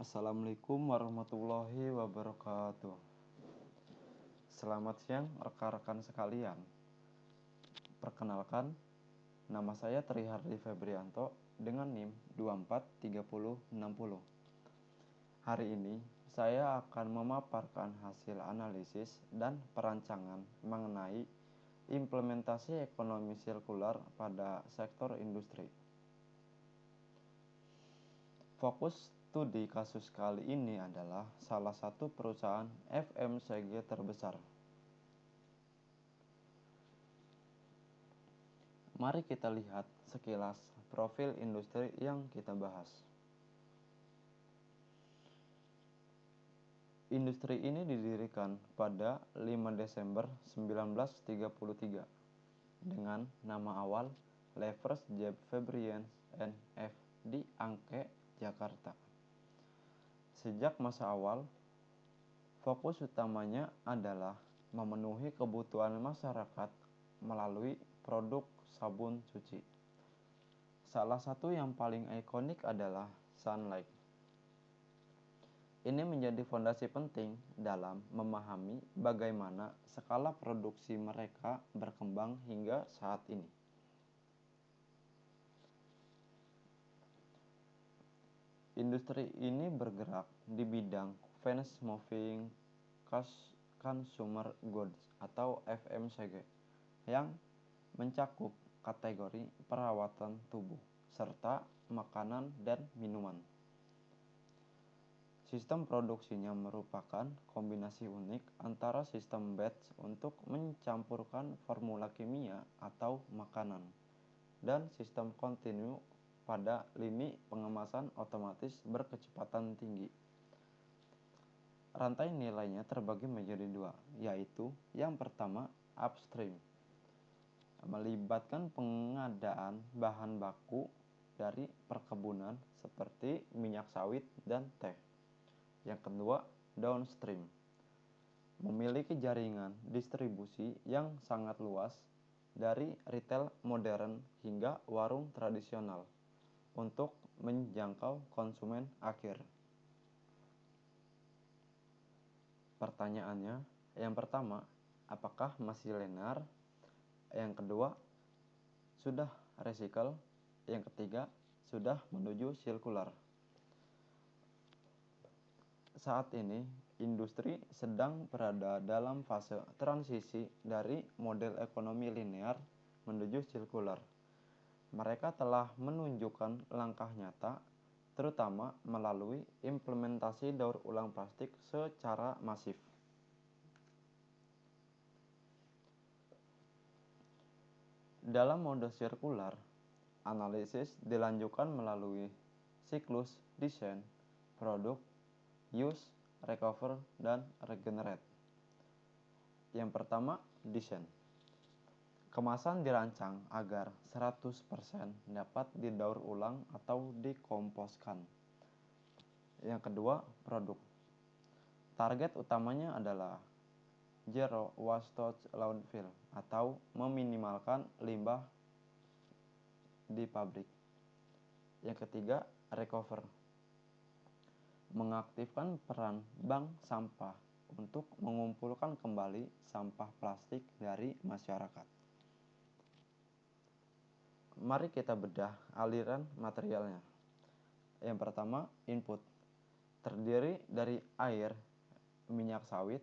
Assalamualaikum warahmatullahi wabarakatuh. Selamat siang rekan-rekan sekalian. Perkenalkan, nama saya Trihardi Febrianto dengan NIM 243060. Hari ini saya akan memaparkan hasil analisis dan perancangan mengenai implementasi ekonomi sirkular pada sektor industri. Fokus studi kasus kali ini adalah salah satu perusahaan FMCG terbesar. Mari kita lihat sekilas profil industri yang kita bahas. Industri ini didirikan pada 5 Desember 1933 dengan nama awal Levers J. Febriens N.F. di Angke, Jakarta. Sejak masa awal, fokus utamanya adalah memenuhi kebutuhan masyarakat melalui produk sabun cuci. Salah satu yang paling ikonik adalah Sunlight. Ini menjadi fondasi penting dalam memahami bagaimana skala produksi mereka berkembang hingga saat ini. Industri ini bergerak di bidang fast moving consumer goods atau FMCG yang mencakup kategori perawatan tubuh serta makanan dan minuman. Sistem produksinya merupakan kombinasi unik antara sistem batch untuk mencampurkan formula kimia atau makanan dan sistem kontinu pada lini pengemasan otomatis berkecepatan tinggi. Rantai nilainya terbagi menjadi dua, yaitu yang pertama upstream, melibatkan pengadaan bahan baku dari perkebunan seperti minyak sawit dan teh. Yang kedua, downstream, memiliki jaringan distribusi yang sangat luas dari retail modern hingga warung tradisional untuk menjangkau konsumen akhir. Pertanyaannya, yang pertama, apakah masih linear? Yang kedua, sudah recycle? Yang ketiga, sudah menuju sirkular. Saat ini, industri sedang berada dalam fase transisi dari model ekonomi linear menuju sirkular. Mereka telah menunjukkan langkah nyata, terutama melalui implementasi daur ulang plastik secara masif. Dalam mode sirkular, analisis dilanjutkan melalui siklus desain, produk, use, recover, dan regenerate. Yang pertama, desain. Kemasan dirancang agar 100% dapat didaur ulang atau dikomposkan. Yang kedua, produk. Target utamanya adalah zero wastage landfill atau meminimalkan limbah di pabrik. Yang ketiga, recover, mengaktifkan peran bank sampah untuk mengumpulkan kembali sampah plastik dari masyarakat. Mari kita bedah aliran materialnya. Yang pertama, input, terdiri dari air, minyak sawit,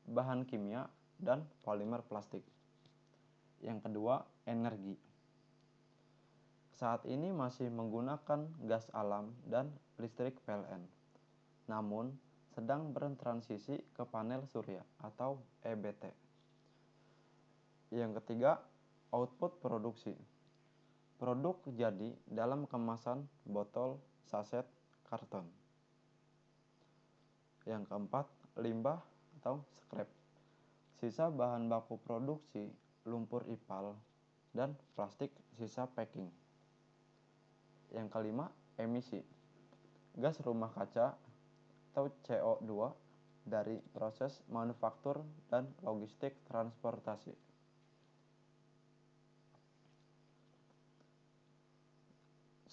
bahan kimia, dan polimer plastik. Yang kedua, energi. Saat ini masih menggunakan gas alam dan listrik PLN. Namun, sedang bertransisi ke panel surya atau EBT. Yang ketiga, output produksi. Produk jadi dalam kemasan botol, saset, karton. Yang keempat, limbah atau scrap. Sisa bahan baku produksi, lumpur ipal, dan plastik sisa packing. Yang kelima, emisi. Gas rumah kaca atau CO2 dari proses manufaktur dan logistik transportasi.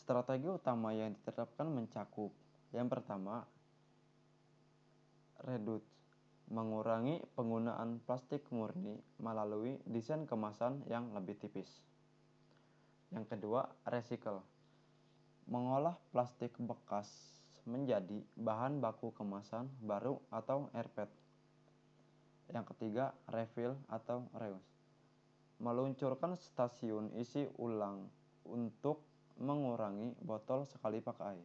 Strategi utama yang diterapkan mencakup yang pertama, reduce, mengurangi penggunaan plastik murni melalui desain kemasan yang lebih tipis. Yang kedua, recycle, mengolah plastik bekas menjadi bahan baku kemasan baru atau rPET. Yang ketiga, refill atau reuse, meluncurkan stasiun isi ulang untuk mengurangi botol sekali pakai.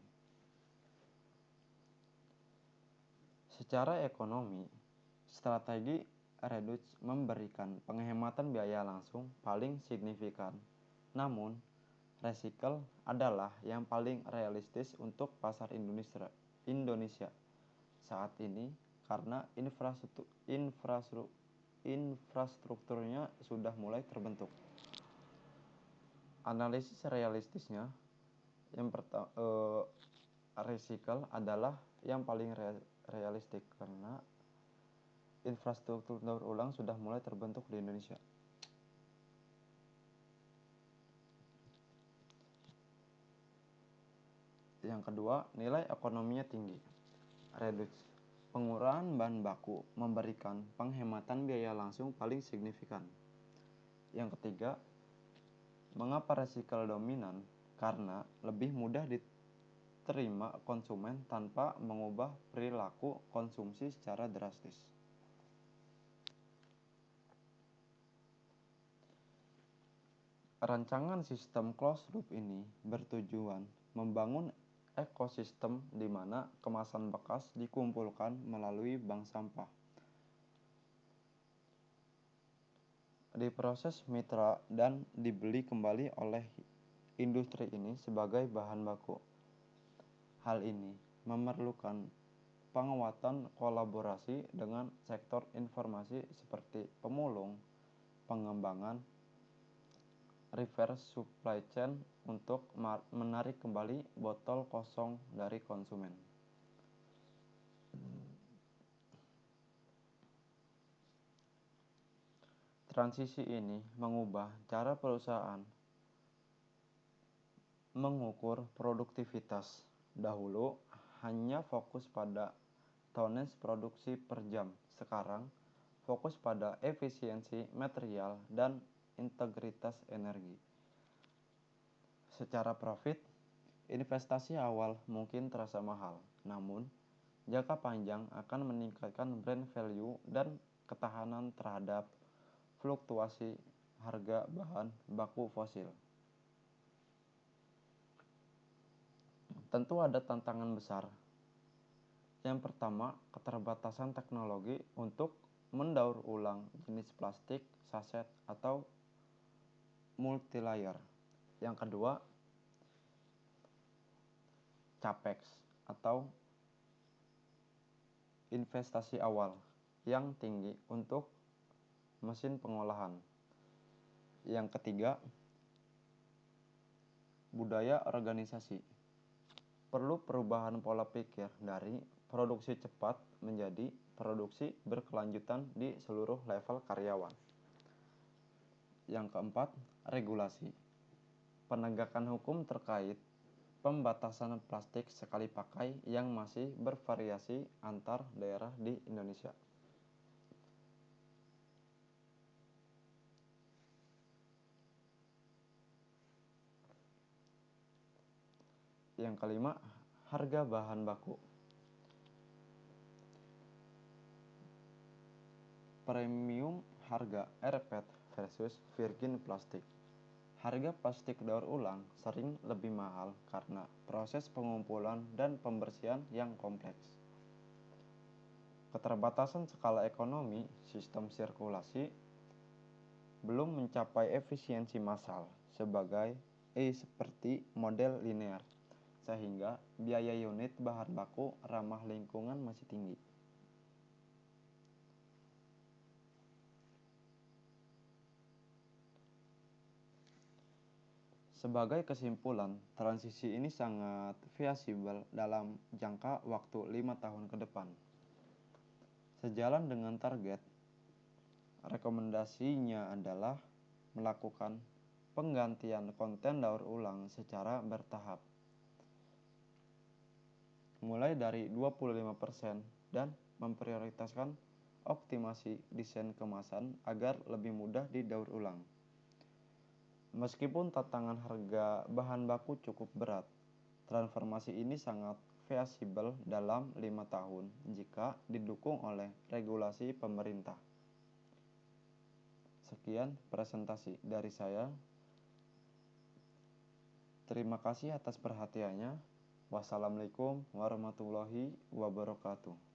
Secara ekonomi, strategi reduce memberikan penghematan biaya langsung paling signifikan. Namun, recycle adalah yang paling realistis untuk pasar Indonesia saat ini karena infrastrukturnya sudah mulai terbentuk. Analisis realistisnya, yang pertama, recycle adalah yang paling realistik karena infrastruktur daur ulang sudah mulai terbentuk di Indonesia. Yang kedua, nilai ekonominya tinggi. Reduce, pengurangan bahan baku memberikan penghematan biaya langsung paling signifikan. Yang ketiga, mengapa recycle dominan? Karena lebih mudah diterima konsumen tanpa mengubah perilaku konsumsi secara drastis. Rancangan sistem closed loop ini bertujuan membangun ekosistem di mana kemasan bekas dikumpulkan melalui bank sampah, diproses mitra dan dibeli kembali oleh industri ini sebagai bahan baku. Hal ini memerlukan penguatan kolaborasi dengan sektor informasi seperti pemulung, pengembangan, reverse supply chain untuk menarik kembali botol kosong dari konsumen. Transisi ini mengubah cara perusahaan mengukur produktivitas. Dahulu hanya fokus pada tonnage produksi per jam. Sekarang fokus pada efisiensi material dan integritas energi. Secara profit, investasi awal mungkin terasa mahal, namun jangka panjang akan meningkatkan brand value dan ketahanan terhadap fluktuasi harga bahan baku fosil. Tentu ada tantangan besar. Yang pertama, keterbatasan teknologi untuk mendaur ulang jenis plastik, saset, atau multilayer. Yang kedua, capex atau investasi awal yang tinggi untuk mesin pengolahan. Yang ketiga, budaya organisasi. Perlu perubahan pola pikir dari produksi cepat menjadi produksi berkelanjutan di seluruh level karyawan. Yang keempat, regulasi. Penegakan hukum terkait pembatasan plastik sekali pakai yang masih bervariasi antar daerah di Indonesia. Yang kelima, harga bahan baku. Premium harga rPET versus virgin plastik. Harga plastik daur ulang sering lebih mahal karena proses pengumpulan dan pembersihan yang kompleks. Keterbatasan skala ekonomi sistem sirkulasi belum mencapai efisiensi massal seperti model linear, sehingga biaya unit bahan baku ramah lingkungan masih tinggi. Sebagai kesimpulan, transisi ini sangat feasible dalam jangka waktu 5 tahun ke depan. Sejalan dengan target, rekomendasinya adalah melakukan penggantian konten daur ulang secara bertahap. Mulai dari 25% dan memprioritaskan optimasi desain kemasan agar lebih mudah didaur ulang. Meskipun tantangan harga bahan baku cukup berat, transformasi ini sangat feasible dalam 5 tahun jika didukung oleh regulasi pemerintah. Sekian presentasi dari saya. Terima kasih atas perhatiannya. Wassalamualaikum warahmatullahi wabarakatuh.